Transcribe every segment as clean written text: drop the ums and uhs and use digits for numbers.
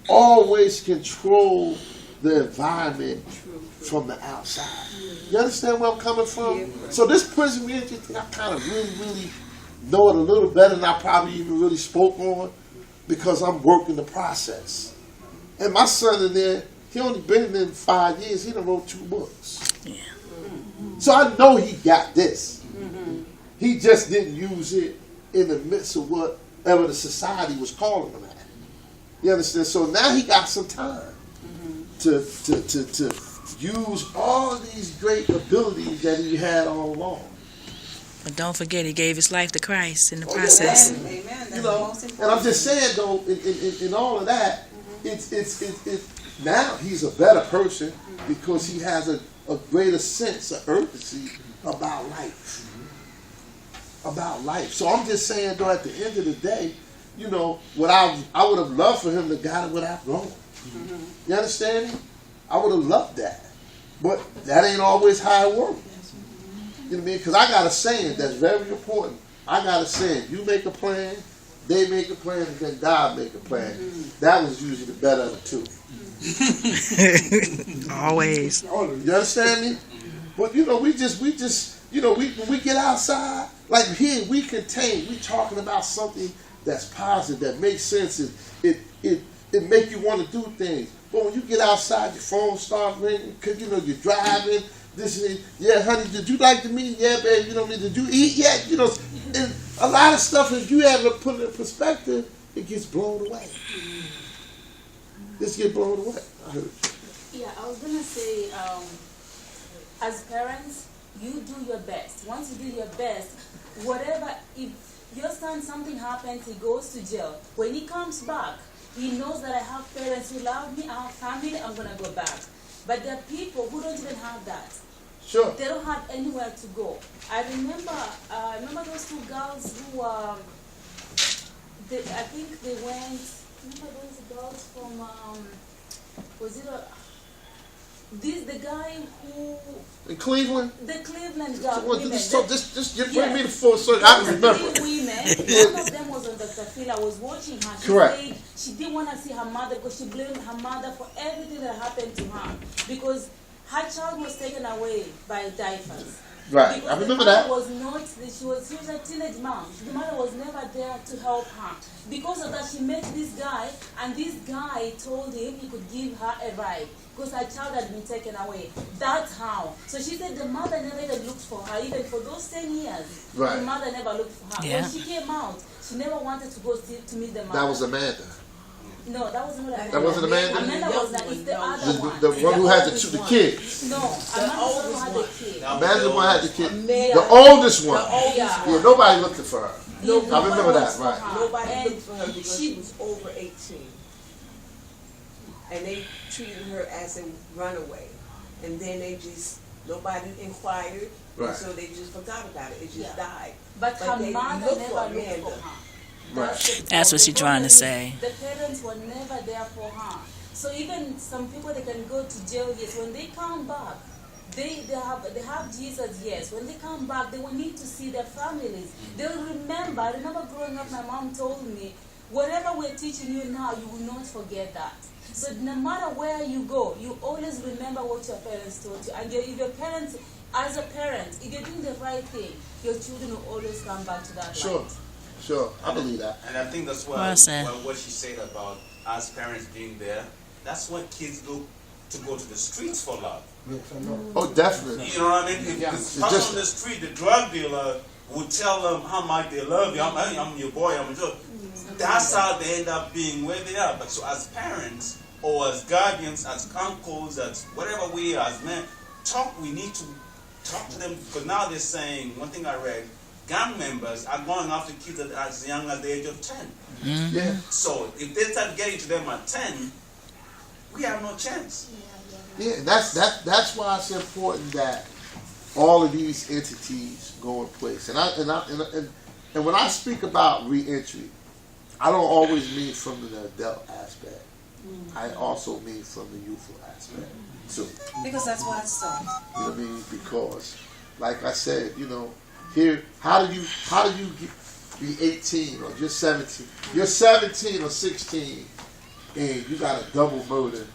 always control the environment from the outside. You understand where I'm coming from? So this prison reentry thing, I kind of really know it a little better than I probably even really spoke on, because I'm working the process. And my son in there, he only been in there 5 years. He done wrote 2 books. Yeah. So I know he got this. He just didn't use it in the midst of whatever the society was calling him at. You understand? So now he got some time to use all of these great abilities that he had all along. But don't forget, he gave his life to Christ in the process. Amen. That's You know, and I'm just saying though, in all of that, it's now he's a better person because he has a greater sense of urgency about life. About life. So I'm just saying though, at the end of the day, you know, what I would have loved for him to got it without growing. You understand me? I would have loved that. But that ain't always how it works. You know what I mean? Because I got a saying that's very important. I got a saying: you make a plan, they make a plan, and then God make a plan. That was usually the better of the two. Always. You understand me? But you know, we just, you know, when we get outside, like here, we talking about something that's positive, that makes sense. It make you want to do things. But when you get outside, your phone starts ringing because you know you're driving. This and yeah, honey, did you like the meat? Yeah, babe, you know what I mean? Did you eat yet? You know, and a lot of stuff, if you ever put it in perspective, it gets blown away. This get blown away. I heard you. Yeah, I was gonna say, as parents, you do your best. Once you do your best, whatever, if your son, something happens, he goes to jail. When he comes back, he knows that I have parents who love me, I have family, I'm gonna go back. But there are people who don't even have that. Sure. They don't have anywhere to go. I remember those 2 girls who, I think they went, remember those girls from, was it the guy who... In Cleveland? The Cleveland girl, women. Just you bring Yes. me the full story. I remember. 3 women. One of them was on Dr. Phil. I was watching her. She Correct. said she didn't want to see her mother because she blamed her mother for everything that happened to her. Because her child was taken away by diapers. Right. Because I remember the that. mother was not, she was a teenage mom. The mother was never there to help her. Because of that, she met this guy, and this guy told him he could give her a ride because her child had been taken away. That's how. So she said the mother never even looked for her, even for those 10 years. Right. The mother never looked for her. Yeah. When she came out, she never wanted to go to meet the mother. That was Amanda. No, that wasn't Amanda. That wasn't Amanda? Amanda was it's the other one. The one who had the kids. No, Amanda was the one who had the kid. Amanda the one who had the kid. Amanda. The oldest one. Yeah. Yeah, nobody looked for her. Nobody I remember that, looked for right. her. Nobody And looked for her because she was over 18. And they treated her as a runaway. And then nobody inquired. Right. And so they just forgot about it. It just died. But her they mother looked never for looked Amanda. for her. Right. That's what she's trying to say. The parents were never there for her. So even some people, they can go to jail, yes. When they come back, they have Jesus, yes. When they come back, they will need to see their families. They'll remember. I remember growing up, my mom told me, whatever we're teaching you now, you will not forget that. So no matter where you go, you always remember what your parents taught you. And if your parents, as a parent, if you're doing the right thing, your children will always come back to that Sure. light. Sure. I believe that. And I think that's Well why said. what she said about us parents being there, that's what kids do to go to the streets for love. Oh, definitely. You know what I mean? If It's out just- on the street, the drug dealer would tell them how much they love you. I'm your boy, I'm your... That's how they end up being where they are. But so as parents, or as guardians, as uncles, as whatever we are, as men, we need to talk to them, because now they're saying, one thing I read, gang members are going after kids as young as the age of 10. Yeah. So if they start getting to them at 10, we have no chance. Yeah, that's why it's important that all of these entities go in place. And when I speak about reentry, I don't always mean from the adult aspect. I also mean from the youthful aspect too. Because that's why it starts. You know what I mean? Because, like I said, you know, here, how do you be 18 or you're 17? You're 17 or 16, and you got a double murder,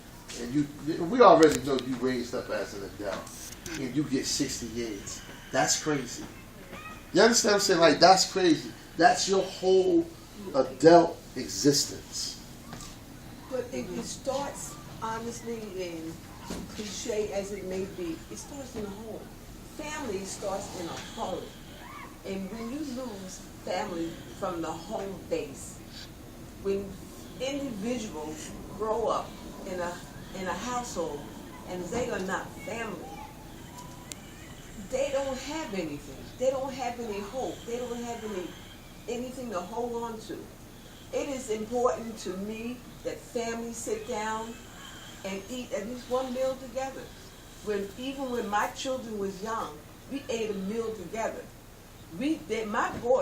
and we already know you raised up as an adult, and you get 60 years. That's crazy. You understand what I'm saying? Like, that's crazy. That's your whole adult existence. But it starts, honestly, and cliche as it may be, it starts in the home. Family starts in a home. And when you lose family from the home base, when individuals grow up in a household and they are not family, they don't have anything. They don't have any hope. They don't have anything to hold on to. It is important to me that families sit down and eat at least one meal together. Even when my children was young, we ate a meal together. My boy